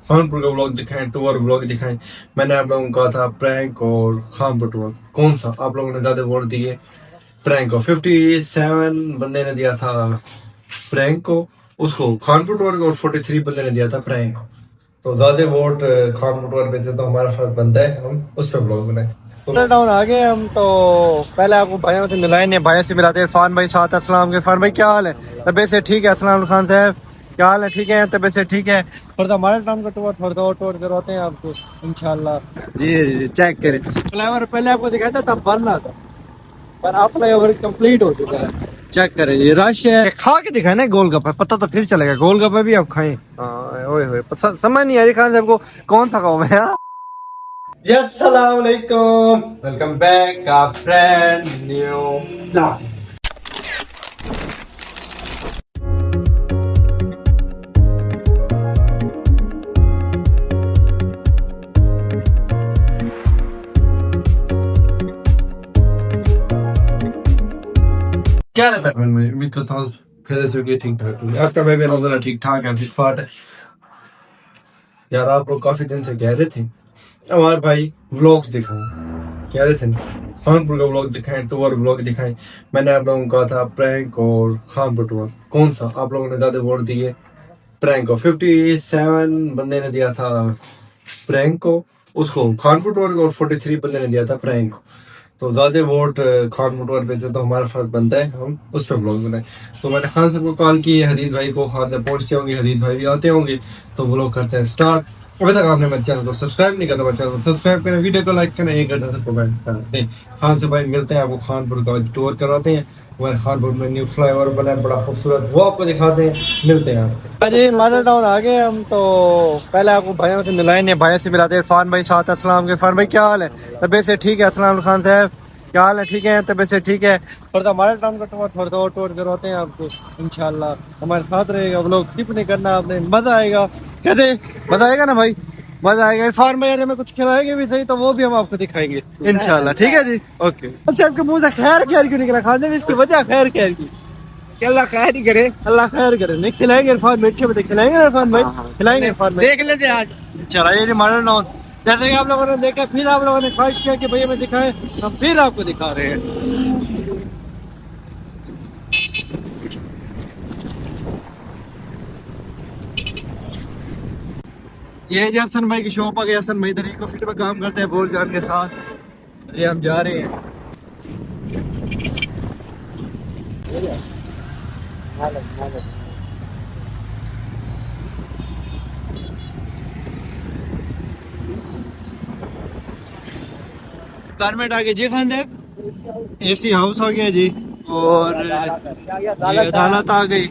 खानपुर का व्लॉग दिखाएं, tour vlog दिखाएं। मैंने आप लोगों को कहा था प्रैंक और खानपुर टूर, कौन सा आप लोगों ने ज्यादा वोट दिए? प्रैंक को 57 बंदे ने दिया था प्रैंक को, उसको खानपुर टूर को, और 43 बंदे ने दिया था प्रैंक को। तो ज्यादा वोट खानपुर टूर पे थे, तो हमारा फर्ज बनता है हम उस पर ब्लॉग बनाए। डाउन आ गए हम। तो पहले आपको भाइयों से मिलाएंगे, भाइयों से मिलाते हैं। इरफान भाई साथ, अस्सलाम के इरफान भाई क्या हाल है? तबीयत से ठीक है? अस्सलाम खान साहब क्या हाल है? ठीक है, तबीयत से ठीक है। थोड़ा हमारे टाइम का टूर करवाते हैं आपको इंशाल्लाह। जी चेक करें फ्लाईओवर, पहले आपको दिखाया था तब बन रहा था, पर अब फ्लाईओवर कंप्लीट हो चुका है। चेक करें, ये रश है। खा के दिखाए ना गोलगप्पे, पता तो फिर चलेगा। गोलगप्पे भी आप खाएं। हाँ ओए होए, समझ नहीं आ रही खान साहब को कौन था गाँव में। Yes, Assalamualaikum. Welcome back, a brand new vlog. क्या है बैटमैन में? उम्मीद करता हूँ खैर से होगी, ठीक ठाक होगी। आपका बेबी अलहमदुलिल्लाह ठीक ठाक है, फिट फाट है। यार आप लोग काफी दिन से कह रहे थे हमारे भाई व्लॉग्स दिखाओ, कह रहे थे खानपुर का व्लॉग दिखाएं, टूर व्लॉग दिखाएं। मैंने आप लोगों को कहा था प्रैंक और खानपुर टूर, कौन सा आप लोगों ने ज्यादा वोट दिए? प्रैंक को 57 बंदे ने दिया था प्रैंक को, उसको खानपुर टूर को, और 43 बंदे ने दिया था प्रैंक को। तो ज्यादा वोट खानपुर टूर पे थे, तो हमारा फर्ज बनता है हम उस पर ब्लॉग बनाए। तो मैंने खान साहब को कॉल की, हदीद भाई को, खान साहब पहुंचते होंगे, हदीद भाई भी आते होंगे, तो वो लोग करते हैं स्टार्ट। अभी तक आपने मेरे चैनल को सब्सक्राइब नहीं करता, मेरे चैनल को सब्सक्राइब करें, वीडियो को लाइक करें, एक घंटा से कमेंट करते हैं। खान से भाई मिलते हैं, आपको खानपुर का टूर करवाते हैं। हमारे खानपुर में न्यू फ्लाईओवर बना है बड़ा खूबसूरत, वो आपको दिखाते हैं। मिलते हैं आपको। अरे मॉडल टाउन आ गए हम। तो पहले आपको भाइयों से मिलाएंगे, भाइयों से मिलाते हैं। इरफान भाई साथ, अस्सलाम के इरफान भाई क्या हाल है? तबीयत से ठीक है? अस्सलाम खान साहब क्या हाल है? ठीक है, तबीयत से ठीक है। और हमारे टाइम का टूर करवाते हैं आपको इंशाल्लाह। हमारे साथ रहेगा, वो लोग स्किप नहीं करना, आपने मजा आएगा। कहते मजा आएगा ना भाई? मजा आएगा। इरफान भाई हमें कुछ खिलाएंगे भी सही, तो वो भी हम आपको दिखाएंगे इंशाल्लाह। ठीक है जी, ओके। अच्छा आपके मुंह से खैर खैर क्यों निकला खाने में? इसकी वजह खैर खैर की? अल्लाह खैर ही करे, अल्लाह खैर करे। नहीं खिलाएंगे इरफान भाई, अच्छे बता खिलाएंगे इरफान भाई, खिलाएंगे इरफान भाई, देख लेते आज। चला ये मॉडल टाउन जैसे कि आप लोगों ने देखा, फिर आप लोगों ने ख्वाहिश किया कि भैया हमें दिखाए, हम फिर आपको दिखा रहे हैं। ये जी हसन भाई की शॉप आ गई। हसन भाई इधर इको फिट में काम करते हैं बोल जान के साथ। ये हम जा रहे हैं। गारमेंट आ गए जी खान साहब, एसी हाउस आ गया जी, और ये अदालत आ गई।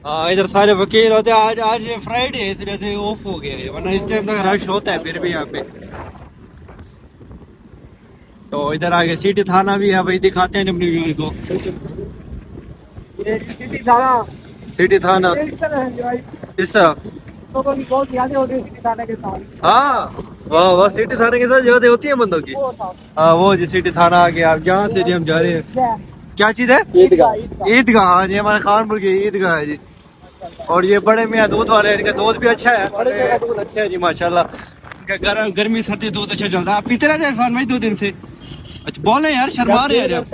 हाँ इधर सारे वकील होते हैं। आज आज फ्राइडे है, इसलिए से ऑफ हो गया है, वरना इस टाइम तक रश होता है फिर भी यहाँ पे। तो इधर आगे सिटी थाना भी है भाई, दिखाते हैं अपने व्यूअर को। सिटी थाना इस हाँ वाह वाह, सिटी थाने के साथ ज्यादा होती है बंदों की। हाँ वो जी सिटी थाना आ गया। यहाँ से जी हम जा रहे हैं। क्या चीज है? ईदगाह। ईदगाह, हाँ जी हमारे खानपुर की ईदगाह है जी। और ये बड़े मियाँ दूध वाले, इनका दूध भी अच्छा है, बड़े मियाँ का दूध अच्छा है जी माशाल्लाह। इनका गर्मी सर्दी दूध अच्छा चलता है। आप पीते रहते हैं इरफान भाई 2 दिन से? अच्छा बोले यार, शर्मा रहे हैं आप।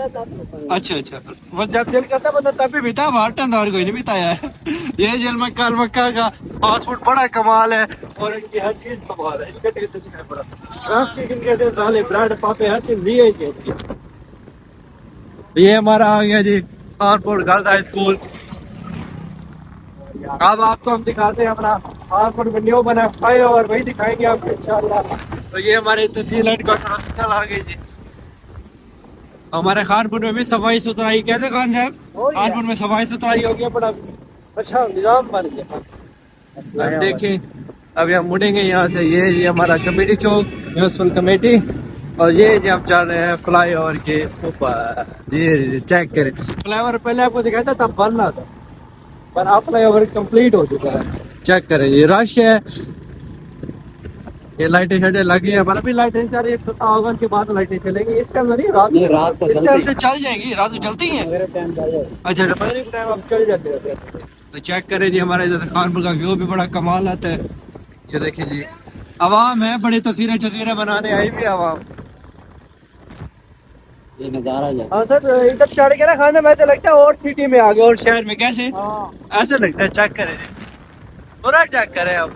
अच्छा अच्छा, बस जब दिल करता बंदा तब भी पीता, हर टाइम और कोई नहीं पीता यार। ये जल मक्का मक्का का फास्ट फूड बड़ा कमाल है, और इनकी हर चीज कमाल है। इनका टेस्ट अच्छा है बड़ा। इनके दाले ब्रेड पापे हर चीज लिए ही। ये हमारा आ गया जी खानपुर गर्ल्स हाई स्कूल। अब आपको हम दिखाते हैं अपना खानपुर में न्यू बना फ्लाईओवर, वही दिखाएंगे आपको इंशाल्लाह। तो ये हमारे तहसील हेडक्वार्टर हॉस्पिटल आ गई जी। हमारे खानपुर में भी सफाई सुथराई, कैसे खान साहब खानपुर में सफाई सुथराई हो गया, बड़ा अच्छा निजाम बन गया। अब देखें, अभी हम मुड़ेंगे यहाँ से। ये हमारा कमेटी चौक, म्यूनसिपल कमेटी, और ये जी हम चल रहे हैं फ्लाईओवर के ऊपर। जी चेक करें फ्लाईओवर, पहले आपको दिखाया था तब बन रहा था, पर अब फ्लाईओवर कंप्लीट हो चुका है। चेक करें, ये रश है, ये लाइटें शाइटें लगी है, मतलब भी लाइटें चल रही है। आवाज के बाद लाइटें चलेंगी, इस टाइम नहीं, रात को इस टाइम से चल जाएंगी। रात को चलती हैं? अच्छा दोपहर के टाइम अब चल जाते हैं। तो चेक करें जी, हमारे इधर खानपुर का व्यू भी बड़ा कमाल आता है। ये देखिए जी, आवाम है, बड़ी तस्वीरें तस्वीरें बनाने आई भी आवाम। ये नजारा है। हाँ सर, इधर चढ़ के ना खाने में ऐसा लगता है और सिटी में आ गए और शहर में, कैसे ऐसा लगता है। चेक करें पूरा, चेक करें आप।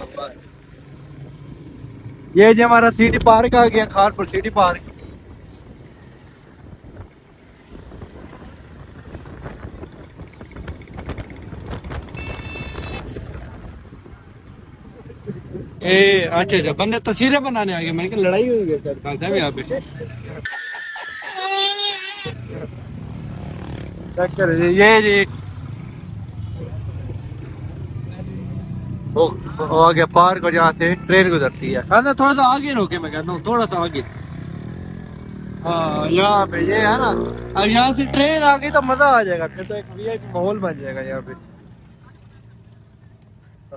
ये जो हमारा सिटी पार्क आ गया, खानपुर सिटी पार्क। अच्छा बंदे तस्वीरें बनाने आ गए, मैंने कहा लड़ाई हुई है कहाँ था यहाँ पे। चेक करें जी, ये जी वो आ गया पार्क, और जहाँ से ट्रेन गुजरती है। हाँ थोड़ा सा आगे रोके, मैं कहता हूँ थोड़ा सा आगे। हाँ यहाँ पे ये है ना, अब यहाँ से ट्रेन आ गई तो मजा आ जाएगा, फिर तो एक वीआईपी माहौल बन जाएगा यहाँ पे।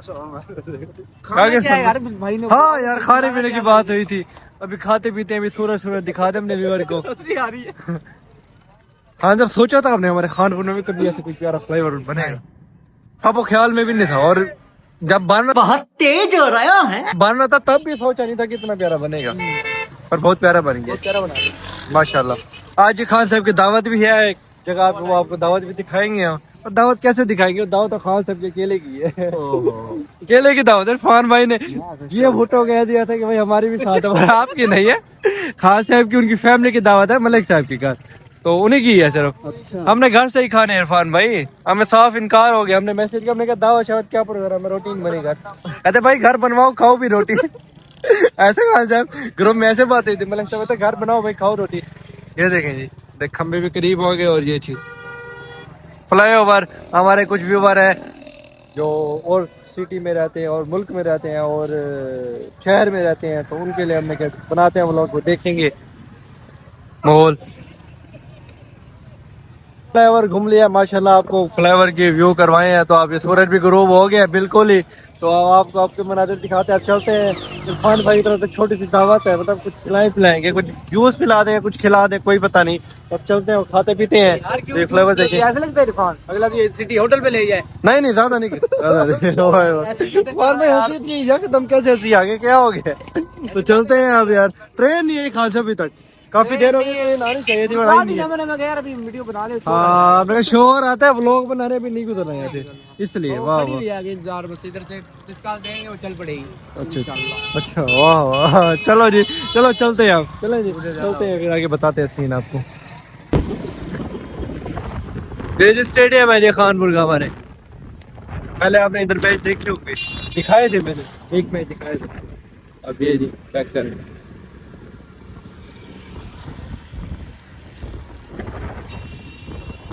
क्या यार भाई ने, हाँ यार खाने पीने की बात हुई थी, अभी खाते पीते हैं, अभी सूरज सूरज दिखा दे हमने व्यूअर को। आ रही है। हाँ जब सोचा था हमने हमारे खानपुर में भी कभी ऐसे कोई प्यारा फ्लेवर बनेगा, अब वो ख्याल में भी नहीं था, और जब बन बहुत तेज हो रहा है बन रहा था तब भी सोचा नहीं था कि इतना प्यारा बनेगा, पर बहुत प्यारा बन गया, प्यारा बना माशाल्लाह। आज खान साहब की दावत भी है एक जगह पे, वो आपको दावत भी दिखाएंगे हम। और दावत कैसे दिखाएंगे, दावत तो खान साहब के अकेले की है। अकेले की दावत है। फान भाई ने ये फोटो कह दिया था कि भाई हमारी भी साथ है, आपकी नहीं है, खान साहब की उनकी फैमिली की दावत है, मलिक साहब की घर, तो उन्हीं की है सिर्फ। अच्छा। हमने घर से ही खाने इरफान भाई, हमें साफ इनकार हो गया, हमने मैसेज किया, हमने कहा दावत शावत क्या प्रोग्राम है, रोटी नहीं बनेगा। कहते भाई घर बनवाओ खाओ भी रोटी। ऐसे खान साहब ग्रुप में ऐसे बात हुई थी, मलिक साहब घर बनाओ भाई खाओ रोटी। ये देखें जी, देख खंबे भी करीब हो गए, और ये चीज फ्लाईओवर, हमारे कुछ व्यूवर है जो और सिटी में रहते हैं और मुल्क में रहते हैं और शहर में रहते हैं, तो उनके लिए हमने क्या बनाते हैं, वो लोग वो देखेंगे माहौल। फ्लाईओवर घूम लिया माशाल्लाह, आपको फ्लाईओवर के व्यू करवाए हैं, तो आप ये सूरज भी गुरूब हो गया बिल्कुल ही, तो आपको आपके मनाजिर दिखाते हैं। आप चलते हैं इरफान भाई की तरफ से छोटी सी दावत है, मतलब कुछ पिलाएंगे, कुछ जूस पिला दें, कुछ खिला दें, कोई पता नहीं। अब चलते हैं, खाते पीते हैं, तो फ्लेवर देखिए। ऐसा लगता है इरफान अगला सिटी होटल पे ले जाए। नहीं ज्यादा नहीं, एकदम कैसे हंसी आ गई, क्या हो गया। तो चलते हैं अब यार, ट्रेन नहीं है खास अभी तक, काफी देर हो गई, आनी चाहिए थी, नहीं है। अभी वीडियो बना रहे, हाँ मेरा शोर आता है, व्लॉग बना रहे, अभी नहीं गुजर रहे थे इसलिए। वाह इंतजार, बस इधर से निकाल देंगे वो चल पड़ेगी। अच्छा वाह वाह, चलो जी चलो चलते हैं, आप चलें जी, चलते हैं फिर आगे बताते हैं सीन आपको। ये जो स्टेडियम है ये खानपुर का हमारे, पहले आपने इधर मैच देखे होंगे, दिखाए थे मैंने, एक मैच दिखाए थे। अब ये जी बैक कर,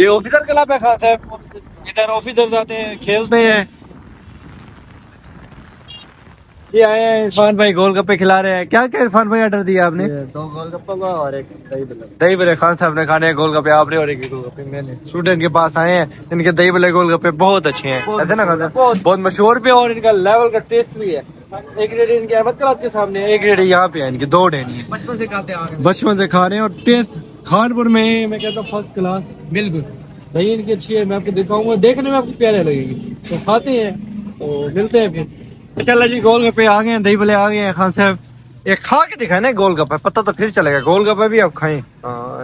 ये ऑफिसर क्लब है खास है, इधर ऑफिसर जाते हैं खेलते हैं। ये आए हैं इरफान भाई, गोलगप्पे खिला रहे हैं। क्या क्या इरफान भाई ऑर्डर दिया आपने? 2 गोलगप्पे और एक दही भल्ले। दही भल्ले खान साहब ने खाने हैं, गोलगप्पे आपने और एक गोलगप्पे मैंने। स्टूडेंट के पास आए हैं, इनके दही भल्ले गोलगप्पे बहुत अच्छे हैं, ऐसे ना खाते, बहुत मशहूर भी, और इनका लेवल का टेस्ट भी है। एक रेडी इनके अहमद क्लब के सामने, एक रेडी यहाँ पे है इनकी, 2 रेडी है, बचपन से खाते आ रहे हैं, बचपन से खा रहे हैं, और टेस्ट खानपुर में मैं कहता हूँ फर्स्ट क्लास बिल्कुल। दही इनकी अच्छी है, मैं आपको दिखाऊंगा, देखने में आपको प्यारे लगेगी, तो खाते हैं, तो मिलते हैं फिर। चलो जी, गोलगप्पे आ गए हैं, दही भले आ गए हैं, खान साहब एक खा के दिखाए ना गोलगप्पे, पता तो फिर चलेगा, गोलगप्पे भी आप खाएं।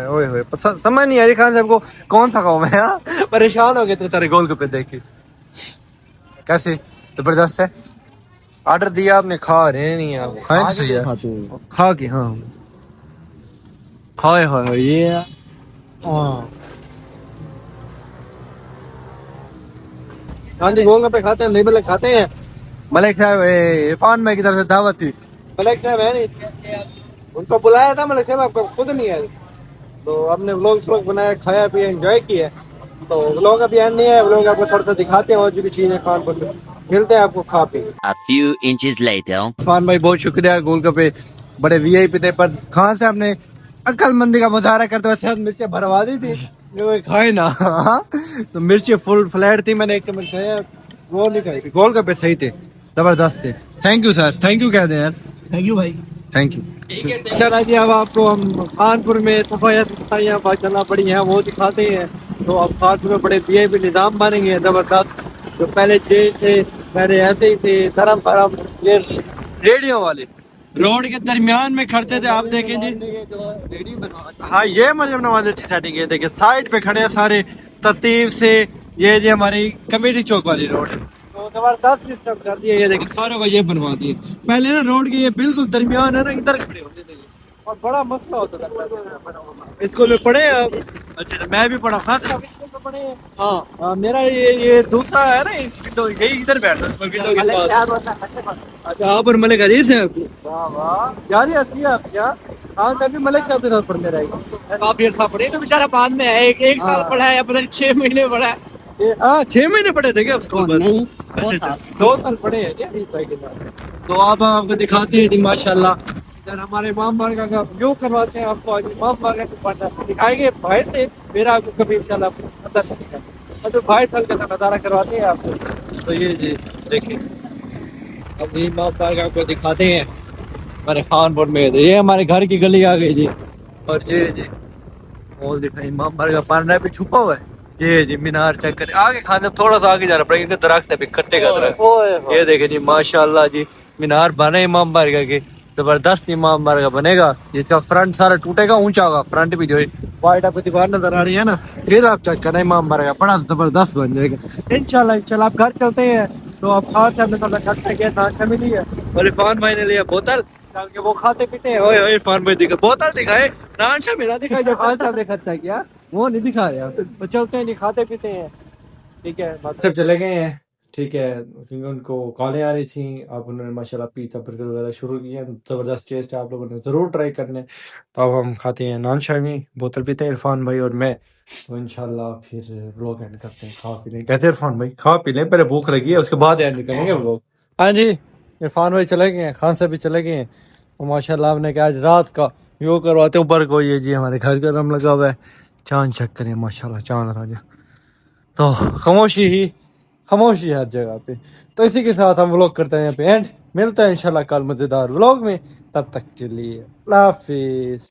ओए होए, समझ नहीं आ रही खान साहब को कौन था गाँव में, परेशान हो गए थे सारे गोलगप्पे देख के। कैसे जबरदस्त है, ऑर्डर दिया आपने, खा रहे नहीं आप, खाए सही है, खा के, हाँ हाय हाय ये हाँ जी, गोलगप्पे खाते हैं, दही भले खाते हैं। मलिक साहब इरफान भाई की तरफ से दावत थी, मलिक साहब है नहीं, उनको बुलाया था, मलिक साहब आपको खुद नहीं आए, तो हमने व्लॉग बनाया, खाया पिया, एंजॉय किया, तो व्लॉग अभी एंड नहीं है, व्लॉग आपको थोड़ा सा दिखाते हैं और जो भी चीजें खानपुर में मिलते हैं आपको खा P. A few inches later. Irfan भाई बहुत शुक्रिया, गोलगप्पे बड़े वीआईपी थे, पर खान साहब ने अक्लमंदी का मुजाहरा करते हुए शायद मिर्चें भरवा दी थी, जो खाए ना। तो मिर्ची फुल फ्लैट थी, मैंने एक चम्मच खाया, वो नहीं खाई, गोलगप्पे सही थे, जबरदस्त थे। Thank you sir, thank you कह दें यार, थैंक यू भाई, थैंक यू। चला जी, अब आपको हम खानपुर में माशाल्लाह बड़ी हैं वो दिखाते हैं, तो अब खानपुर में बड़े वीआईपी निज़ाम बनेंगे जबरदस्त, जो पहले जे थे पहले ऐसे ही थे धर्म परम ये रेडियो वाले रोड के दरमियान में खड़ते थे आप देखें जी। हाँ ये मरियम नवाज अच्छी सेटिंग है देखिए साइड पे खड़े हैं सारे तरतीब से। ये जी हमारी कमेटी चौक वाली रोड है तो जबरदस्त सिस्टम कर दिया ये देखिए सारों को ये बनवा दिए। पहले ना रोड के ये बिल्कुल दरमियान है ना इधर खड़े होते थे और बड़ा मसला होता था। स्कूल में पढ़े आप? अच्छा मैं भी पढ़ा हाँ स्कूल में पढ़े हैं। हाँ मेरा ये दूसरा है ना विंडो यही इधर बैठता है विंडो के पास। अच्छा आप और मलिक अजीज है आपकी? वाह वाह यार ये असली है आपकी यार। हाँ तभी मलिक साहब के साथ पढ़ने रहेगा काफी अर्सा पढ़े तो बेचारा बाद में है एक साल हाँ। पढ़ा है या पता नहीं 6 महीने पढ़ा है। हाँ 6 महीने पढ़े थे क्या आप स्कूल में? नहीं अच्छा 2 साल पढ़े हैं क्या अजीज भाई के साथ। तो आप आपको दिखाते हैं जी माशाल्लाह इधर हमारे इमाम बारगाह का व्यू करवाते हैं आपको आज इमाम बारगाह के पास दिखाएंगे भाई से फिर आपको कभी इंशाल्लाह पता चलेगा तो भाई साल का नज़ारा करवाते हैं आपको। तो ये जी देखिए अब ये इमाम बारगाह को दिखाते हैं हमारे खानपुर में। ये हमारे घर की गली आ गई जी और ये जी और दिखाई इमाम बारगाह पाना पे छुपा हुआ है। ये जी मीनार चेक करें आगे खाने थोड़ा सा आगे जाना पड़ेगा क्योंकि दरख्त है भी कट्टे का दरख्त। ये देखे जी माशाल्लाह जी मीनार बने इमाम बारगाह के जबरदस्त इमाम बारगाह बनेगा जिसका फ्रंट सारा टूटेगा ऊंचा होगा फ्रंट भी जो वाइट आपको दीवार नजर आ रही है ना फिर आप चेक करें इमाम बारगाह बड़ा जबरदस्त बन जाएगा इंशाल्लाह। इंशाल्लाह आप घर चलते हैं तो आप खान साहब ने थोड़ा घर पे गया नाश्ता मिली है और इरफान भाई ने लिया बोतल ताकि वो खाते पीते हैं। ओए ओए इरफान भाई दिखा बोतल दिखाए नाश्ता मेरा दिखाए जो खान साहब ने खर्चा किया वो नहीं दिखा रहे आप तो चलते हैं नहीं खाते पीते हैं ठीक है। सब चले गए हैं ठीक है क्योंकि उनको कॉलें आ रही थी अब उन्होंने माशाल्लाह पिज़्ज़ा बर्गर वगैरह शुरू किए हैं ज़बरदस्त टेस्ट है आप लोगों ने ज़रूर ट्राई करने। तो अब हम खाते हैं नान शामी बोतल पीते हैं इरफान भाई और मैं तो इंशाल्लाह फिर व्लॉग एंड करते हैं खा पी लें। कहते हैं इरफान भाई खा पी लें पहले भूख लगी है उसके बाद एंड करेंगे व्लॉग। हाँ जी इरफान भाई चले गए हैं खान साहब भी चले गए हैं और माशाल्लाह हमने कहा आज रात का व्यू करवाते ऊपर को ये जी हमारे घर का दम लगा हुआ है चांद चेक करें माशाल्लाह चांद राजा। तो खामोशी है हर जगह पे। तो इसी के साथ हम व्लॉग करते हैं यहाँ पे एंड मिलते हैं इंशाल्लाह कल मज़ेदार व्लॉग में तब तक के लिए अल्लाह हाफिज़।